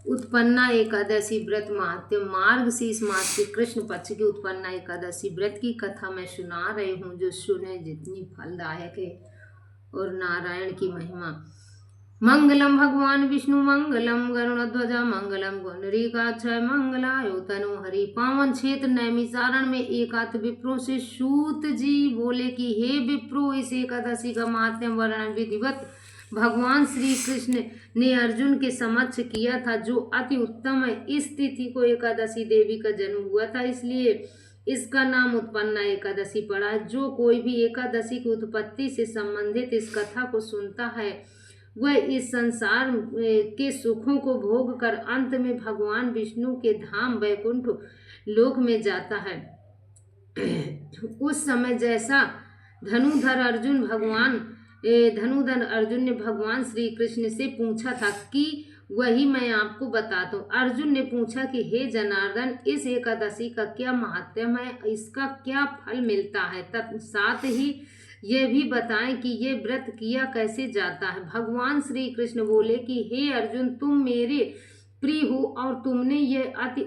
उत्पन्ना एकादशी व्रत महात्म्य। मार्गशीर्ष मास के कृष्ण पक्ष की उत्पन्ना एकादशी व्रत की कथा मैं सुना रही हूँ, जो सुने जितनी फलदायक है। और नारायण की महिमा। मंगलम भगवान विष्णु मंगलम गरुड़ध्वज मंगलम पुंडरीकाक्ष मंगलायो तनु हरि। पावन क्षेत्र नैमिषारण्य में एकात विप्रो से सूत जी बोले कि हे विप्रो, इस एकादशी का महात्म्य वर्णन विधिवत भगवान श्री कृष्ण ने अर्जुन के समक्ष किया था, जो अति उत्तम है। इस तिथि को एकादशी देवी का जन्म हुआ था, इसलिए इसका नाम उत्पन्ना एकादशी पड़ा है। जो कोई भी एकादशी की उत्पत्ति से संबंधित इस कथा को सुनता है, वह इस संसार के सुखों को भोग कर अंत में भगवान विष्णु के धाम वैकुंठ लोक में जाता है। उस समय जैसा धनुधर अर्जुन ने भगवान श्री कृष्ण से पूछा था कि वही मैं आपको बताता हूँ। अर्जुन ने पूछा कि हे जनार्दन, इस एकादशी का क्या महात्म्य है, इसका क्या फल मिलता है, तब साथ ही ये भी बताएं कि ये व्रत किया कैसे जाता है। भगवान श्री कृष्ण बोले कि हे अर्जुन, तुम मेरे प्रिय हो और तुमने ये अति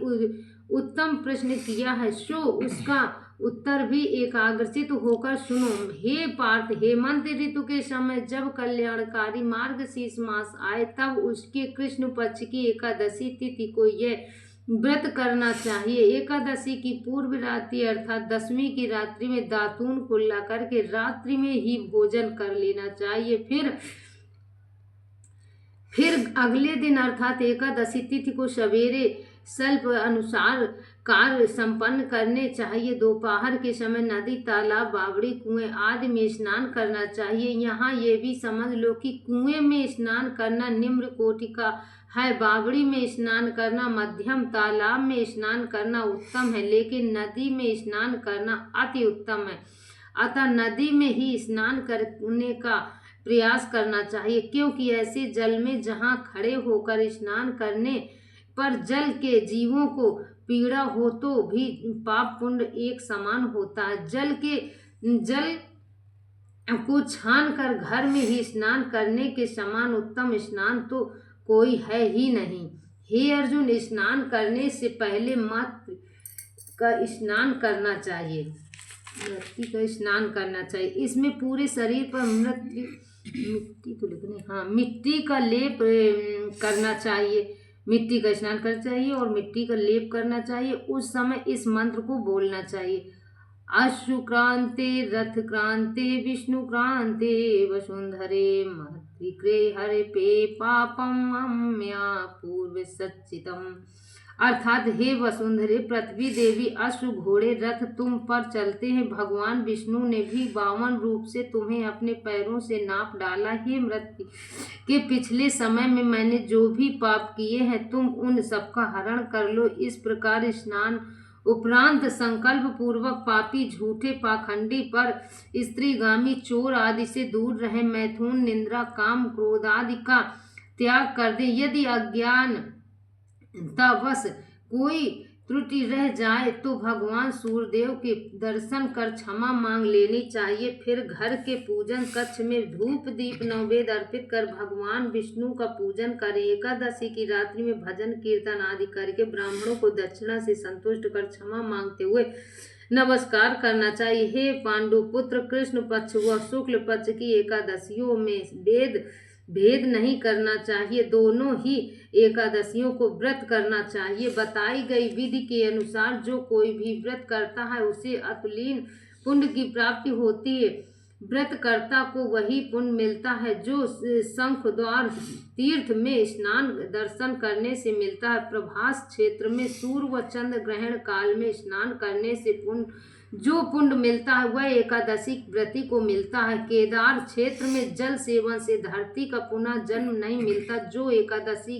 उत्तम प्रश्न किया है, सो उसका उत्तर भी एकाग्रचित होकर सुनो। हे पार्थ, हेमंत ऋतु के समय जब कल्याणकारी मार्गशीर्ष मास आए, तब उसके कृष्ण पक्ष की एकादशी तिथि को यह व्रत करना चाहिए। एकादशी की पूर्व रात्रि अर्थात दशमी की रात्रि में दातून कुल्ला करके रात्रि में ही भोजन कर लेना चाहिए। फिर अगले दिन अर्थात एकादशी तिथि को सवेरे स्वल्प अनुसार कार्य संपन्न करने चाहिए। दोपहर के समय नदी, तालाब, बावड़ी, कुएं आदि में स्नान करना चाहिए। यहाँ ये भी समझ लो कि कुएं में स्नान करना निम्न कोटि का है, बावड़ी में स्नान करना मध्यम, तालाब में स्नान करना उत्तम है, लेकिन नदी में स्नान करना अति उत्तम है। अतः नदी में ही स्नान करने का प्रयास करना चाहिए, क्योंकि ऐसे जल में जहाँ खड़े होकर स्नान करने पर जल के जीवों को पीड़ा हो तो भी पाप पुण्य एक समान होता है। जल को छान कर घर में ही स्नान करने के समान उत्तम स्नान तो कोई है ही नहीं। हे अर्जुन, स्नान करने से पहले मृत्यु का स्नान करना चाहिए। इसमें पूरे शरीर पर मिट्टी का लेप करना चाहिए। मिट्टी का स्नान करना चाहिए और मिट्टी का लेप करना चाहिए। उस समय इस मंत्र को बोलना चाहिए। अश्रुक्रांते रथक्रांते विष्णुक्रांते वसुंधरे महत्रिक्रे हरे पे पापम अम्या पूर्व सच्चितम। अर्थात हे वसुंधरे, पृथ्वी देवी, अश्व, घोड़े, रथ तुम पर चलते हैं। भगवान विष्णु ने भी 52 रूप से तुम्हें अपने पैरों से नाप डाला। हे मृत्यु के पिछले समय में मैंने जो भी पाप किए हैं, तुम उन सबका हरण कर लो। इस प्रकार स्नान उपरांत संकल्प पूर्वक पापी, झूठे, पाखंडी, पर स्त्रीगामी, चोर आदि से दूर रहे। मैथुन, निंद्रा, काम, क्रोध आदि का त्याग कर दे। यदि अज्ञानतावश कोई त्रुटि रह जाए तो भगवान सूर्यदेव के दर्शन कर क्षमा मांग लेनी चाहिए। फिर घर के पूजन कक्ष में धूप दीप नैवेद्य अर्पित कर भगवान विष्णु का पूजन करें। एकादशी की रात्रि में भजन कीर्तन आदि करके ब्राह्मणों को दक्षिणा से संतुष्ट कर क्षमा मांगते हुए नमस्कार करना चाहिए। हे पांडु पुत्र, कृष्ण पक्ष व शुक्ल पक्ष की एकादशियों में भेद नहीं करना चाहिए। दोनों ही एकादशियों को व्रत करना चाहिए। बताई गई विधि के अनुसार जो कोई भी व्रत करता है, उसे अतुलनीय पुण्य की प्राप्ति होती है। व्रतकर्ता को वही पुण्य मिलता है जो शंख द्वार तीर्थ में स्नान दर्शन करने से मिलता है। प्रभास क्षेत्र में सूर्य व चंद्र ग्रहण काल में स्नान करने से जो पुण्य मिलता है, वह एकादशी व्रती को मिलता है। केदार क्षेत्र में जल सेवन से धरती का पुनः जन्म नहीं मिलता। जो एकादशी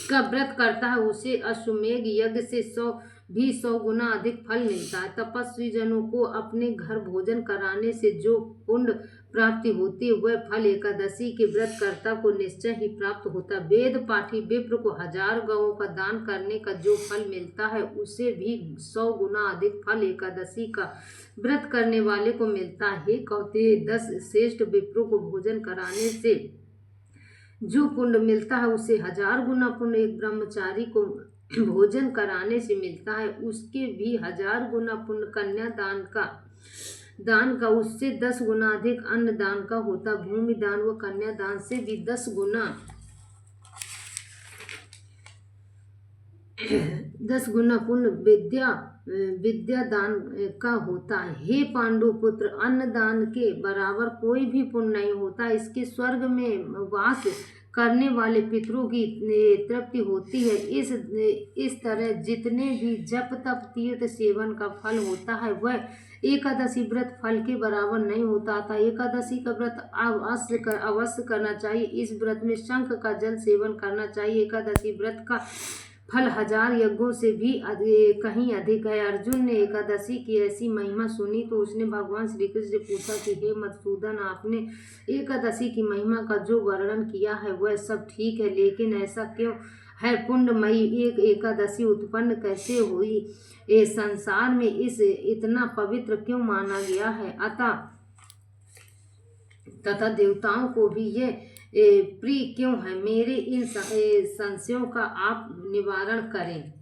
का व्रत करता है, उसे अश्वमेध यज्ञ से 100 गुना अधिक फल मिलता है। तपस्वी जनों को अपने घर भोजन कराने से जो पुण्य प्राप्ति होती है, वह फल एकादशी के व्रतकर्ता को निश्चय ही प्राप्त होता है। वेद पाठी विप्र को 1000 गौओं का दान करने का जो फल मिलता है, उसे भी 100 गुना अधिक फल एकादशी का व्रत करने वाले को मिलता है। कौन्तेय, 10 श्रेष्ठ विप्रों को भोजन कराने से जो पुण्य मिलता है उससे 1000 गुना पुण्य एक ब्रह्मचारी को भोजन कराने से मिलता है, उसके भी 1000 गुना पुण्य कन्या दान का उससे 10 गुना अधिक अन्न दान का होता। भूमि दान व कन्या दान से भी 10 गुना पुण्य विद्या दान का होता है। हे पांडु पुत्र, अन्न दान के बराबर कोई भी पुण्य नहीं होता। इसके स्वर्ग में वास करने वाले पितरों की तृप्ति होती है। इस तरह जितने भी जप तप तीर्थ सेवन का फल होता है वह एकादशी व्रत फल के बराबर नहीं होता था। एकादशी का व्रत अवश्य करना चाहिए। इस व्रत में शंख का जल सेवन करना चाहिए। एकादशी व्रत का फल 1000 यज्ञों से भी कहीं अधिक है। अर्जुन ने एकादशी की ऐसी महिमा सुनी तो उसने भगवान श्री कृष्ण से पूछा कि हे मधुसूदन, आपने एकादशी की महिमा का जो वर्णन किया है वह सब ठीक है, लेकिन ऐसा क्यों है? पुण्यमयी एक एकादशी उत्पन्न कैसे हुई? संसार में इसे इतना पवित्र क्यों माना गया है? तथा देवताओं को भी ये प्रिय क्यों है? मेरे इन संशयों का आप निवारण करें।